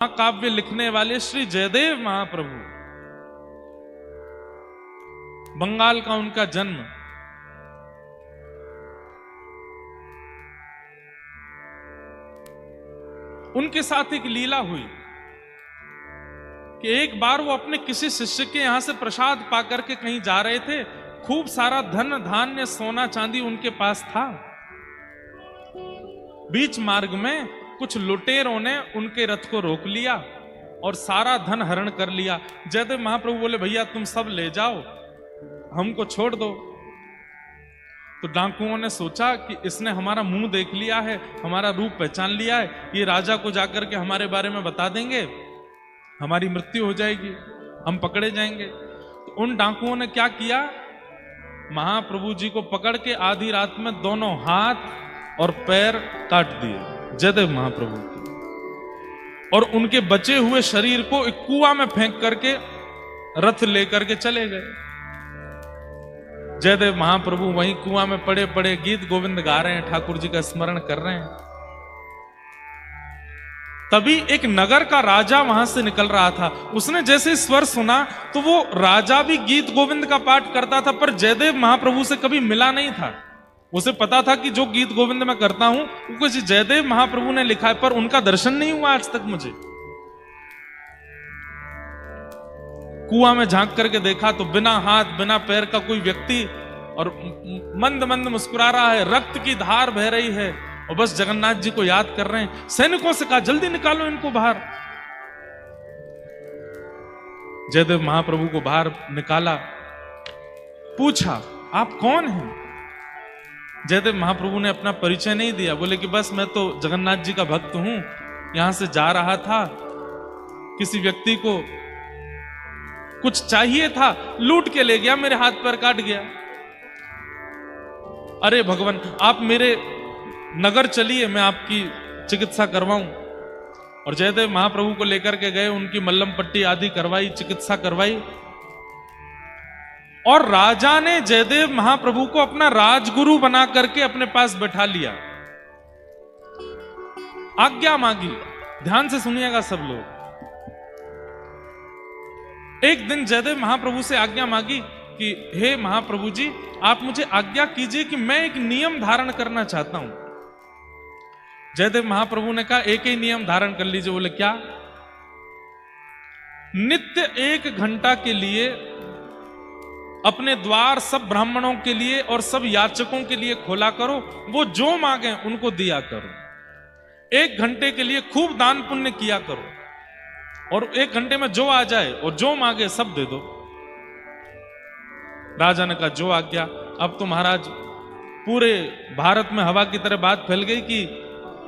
काव्य लिखने वाले श्री जयदेव महाप्रभु, बंगाल का उनका जन्म। उनके साथ एक लीला हुई कि एक बार वो अपने किसी शिष्य के यहां से प्रसाद पाकर के कहीं जा रहे थे। खूब सारा धन धान्य सोना चांदी उनके पास था। बीच मार्ग में कुछ लुटेरों ने उनके रथ को रोक लिया और सारा धन हरण कर लिया। जयदेव महाप्रभु बोले, भैया तुम सब ले जाओ, हमको छोड़ दो। तो डाकुओं ने सोचा कि इसने हमारा मुंह देख लिया है, हमारा रूप पहचान लिया है, ये राजा को जाकर के हमारे बारे में बता देंगे, हमारी मृत्यु हो जाएगी, हम पकड़े जाएंगे। तो उन डाकुओं ने क्या किया, महाप्रभु जी को पकड़ के आधी रात में दोनों हाथ और पैर काट दिए जयदेव महाप्रभु के, और उनके बचे हुए शरीर को एक कुआं में फेंक करके रथ लेकर के चले गए। जयदेव महाप्रभु वहीं कुआं में पड़े पड़े गीत गोविंद गा रहे हैं, ठाकुर जी का स्मरण कर रहे हैं। तभी एक नगर का राजा वहां से निकल रहा था। उसने जैसे स्वर सुना तो वो राजा भी गीत गोविंद का पाठ करता था, पर जयदेव महाप्रभु से कभी मिला नहीं था। उसे पता था कि जो गीत गोविंद मैं करता हूं वो कुछ जयदेव महाप्रभु ने लिखा है, पर उनका दर्शन नहीं हुआ आज तक मुझे। कुआं में झांक करके देखा तो बिना हाथ बिना पैर का कोई व्यक्ति, और मंद मंद मुस्कुरा रहा है, रक्त की धार बह रही है, और बस जगन्नाथ जी को याद कर रहे हैं। सैनिकों से कहा, जल्दी निकालो इनको बाहर। जयदेव महाप्रभु को बाहर निकाला, पूछा आप कौन हैं? जयदेव महाप्रभु ने अपना परिचय नहीं दिया, बोले कि बस मैं तो जगन्नाथ जी का भक्त हूं, यहां से जा रहा था, किसी व्यक्ति को कुछ चाहिए था, लूट के ले गया, मेरे हाथ पैर काट गया। अरे भगवान, आप मेरे नगर चलिए, मैं आपकी चिकित्सा करवाऊं। और जयदेव महाप्रभु को लेकर के गए, उनकी मल्लम पट्टी आदि करवाई, चिकित्सा करवाई, और राजा ने जयदेव महाप्रभु को अपना राजगुरु बना करके अपने पास बैठा लिया। आज्ञा मांगी, ध्यान से सुनिएगा सब लोग। एक दिन जयदेव महाप्रभु से आज्ञा मांगी कि हे महाप्रभु जी, आप मुझे आज्ञा कीजिए कि मैं एक नियम धारण करना चाहता हूं। जयदेव महाप्रभु ने कहा, एक ही नियम धारण कर लीजिए। बोले क्या? नित्य 1 घंटा के लिए अपने द्वार सब ब्राह्मणों के लिए और सब याचकों के लिए खोला करो, वो जो मांगे उनको दिया करो। 1 घंटे के लिए खूब दान पुण्य किया करो, और 1 घंटे में जो आ जाए और जो मांगे सब दे दो। राजा ने कहा, जो आज्ञा। अब तो महाराज पूरे भारत में हवा की तरह बात फैल गई कि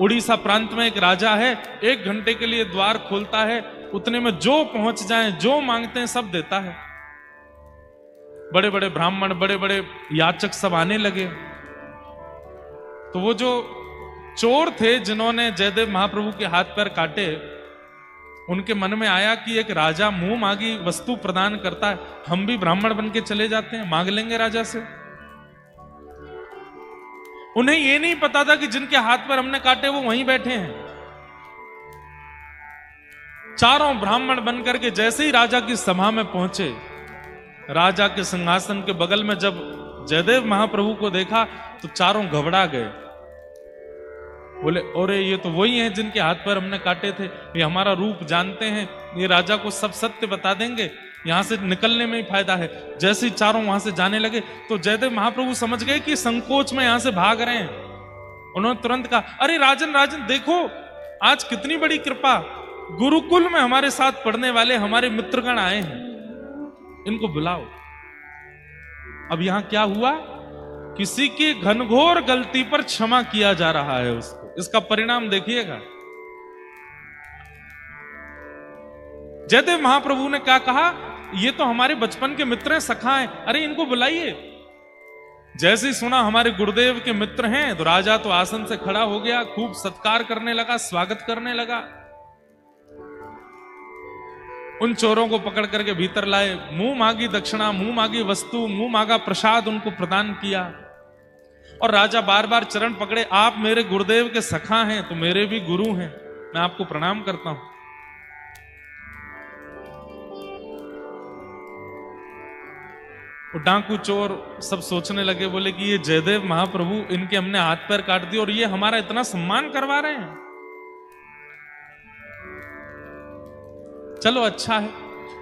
उड़ीसा प्रांत में एक राजा है, 1 घंटे के लिए द्वार खोलता है, उतने में जो पहुंच जाए जो मांगते हैं सब देता है। बड़े बड़े ब्राह्मण, बड़े बड़े याचक सब आने लगे। तो वो जो चोर थे जिन्होंने जयदेव महाप्रभु के हाथ पैर काटे, उनके मन में आया कि एक राजा मुंह मांगी वस्तु प्रदान करता है, हम भी ब्राह्मण बन के चले जाते हैं, मांग लेंगे राजा से। उन्हें यह नहीं पता था कि जिनके हाथ पैर हमने काटे वो वहीं बैठे हैं। चारों ब्राह्मण बनकर के जैसे ही राजा की सभा में पहुंचे, राजा के सिंहासन के बगल में जब जयदेव महाप्रभु को देखा तो चारों घबरा गए। बोले, अरे ये तो वही हैं जिनके हाथ पैर हमने काटे थे, ये हमारा रूप जानते हैं, ये राजा को सब सत्य बता देंगे, यहां से निकलने में ही फायदा है। जैसे ही चारों वहां से जाने लगे तो जयदेव महाप्रभु समझ गए कि संकोच में यहां से भाग रहे हैं। उन्होंने तुरंत कहा, अरे राजन राजन देखो, आज कितनी बड़ी कृपा, गुरुकुल में हमारे साथ पढ़ने वाले हमारे मित्रगण आए हैं, इनको बुलाओ। अब यहां क्या हुआ, किसी की घनघोर गलती पर क्षमा किया जा रहा है उसको। इसका परिणाम देखिएगा। जयदेव महाप्रभु ने क्या कहा, ये तो हमारे बचपन के मित्र हैं, सखा हैं, अरे इनको बुलाइए। जैसे ही सुना हमारे गुरुदेव के मित्र हैं तो राजा तो आसन से खड़ा हो गया, खूब सत्कार करने लगा, स्वागत करने लगा। उन चोरों को पकड़ करके भीतर लाए, मुंह मांगी दक्षिणा, मुंह मांगी वस्तु, मुंह मांगा प्रसाद उनको प्रदान किया। और राजा बार बार चरण पकड़े, आप मेरे गुरुदेव के सखा हैं तो मेरे भी गुरु हैं, मैं आपको प्रणाम करता हूं। वो डाकू चोर सब सोचने लगे, बोले कि ये जयदेव महाप्रभु, इनके हमने हाथ पैर काट दिए और ये हमारा इतना सम्मान करवा रहे हैं। चलो अच्छा है,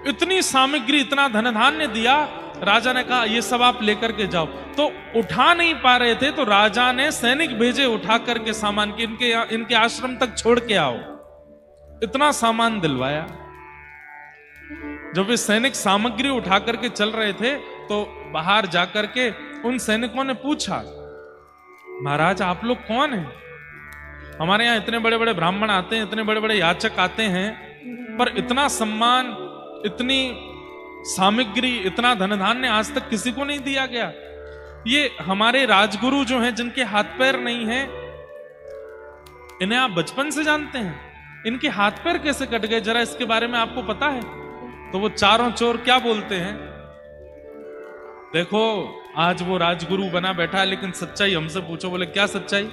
इतनी सामग्री, इतना धन धान्य दिया। राजा ने कहा ये सब आप लेकर के जाओ। तो उठा नहीं पा रहे थे तो राजा ने सैनिक भेजे उठा करके सामान की इनके आश्रम तक छोड़ के आओ। इतना सामान दिलवाया। जब वे सैनिक सामग्री उठा करके चल रहे थे तो बाहर जाकर के उन सैनिकों ने पूछा, महाराज आप लोग कौन हैं? हमारे यहाँ इतने बड़े बड़े ब्राह्मण आते हैं, इतने बड़े बड़े याचक आते हैं, पर इतना सम्मान, इतनी सामग्री, इतना धन धान्य आज तक किसी को नहीं दिया गया। ये हमारे राजगुरु जो हैं, जिनके हाथ पैर नहीं हैं, इन्हें आप बचपन से जानते हैं, इनके हाथ पैर कैसे कट गए, जरा इसके बारे में आपको पता है? तो वो चारों चोर क्या बोलते हैं, देखो आज वो राजगुरु बना बैठा है, लेकिन सच्चाई हमसे पूछो। बोले क्या सच्चाई?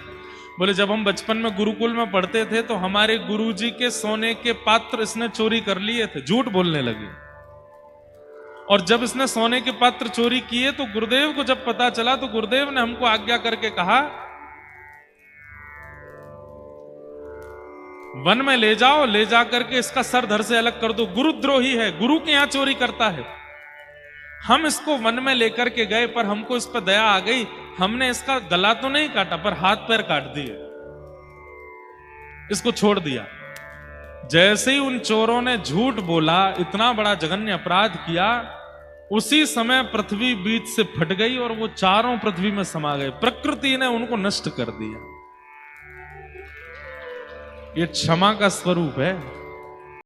बोले जब हम बचपन में गुरुकुल में पढ़ते थे तो हमारे गुरुजी के सोने के पात्र इसने चोरी कर लिए थे। झूठ बोलने लगे। और जब इसने सोने के पात्र चोरी किए तो गुरुदेव को जब पता चला तो गुरुदेव ने हमको आज्ञा करके कहा, वन में ले जाओ, ले जा करके इसका सर धड़ से अलग कर दो, गुरुद्रोही है, गुरु के यहां चोरी करता है। हम इसको वन में लेकर के गए, पर हमको इस पर दया आ गई, हमने इसका गला तो नहीं काटा पर हाथ पैर काट दिए, इसको छोड़ दिया। जैसे ही उन चोरों ने झूठ बोला, इतना बड़ा जघन्य अपराध किया, उसी समय पृथ्वी बीच से फट गई और वो चारों पृथ्वी में समा गए। प्रकृति ने उनको नष्ट कर दिया। ये क्षमा का स्वरूप है।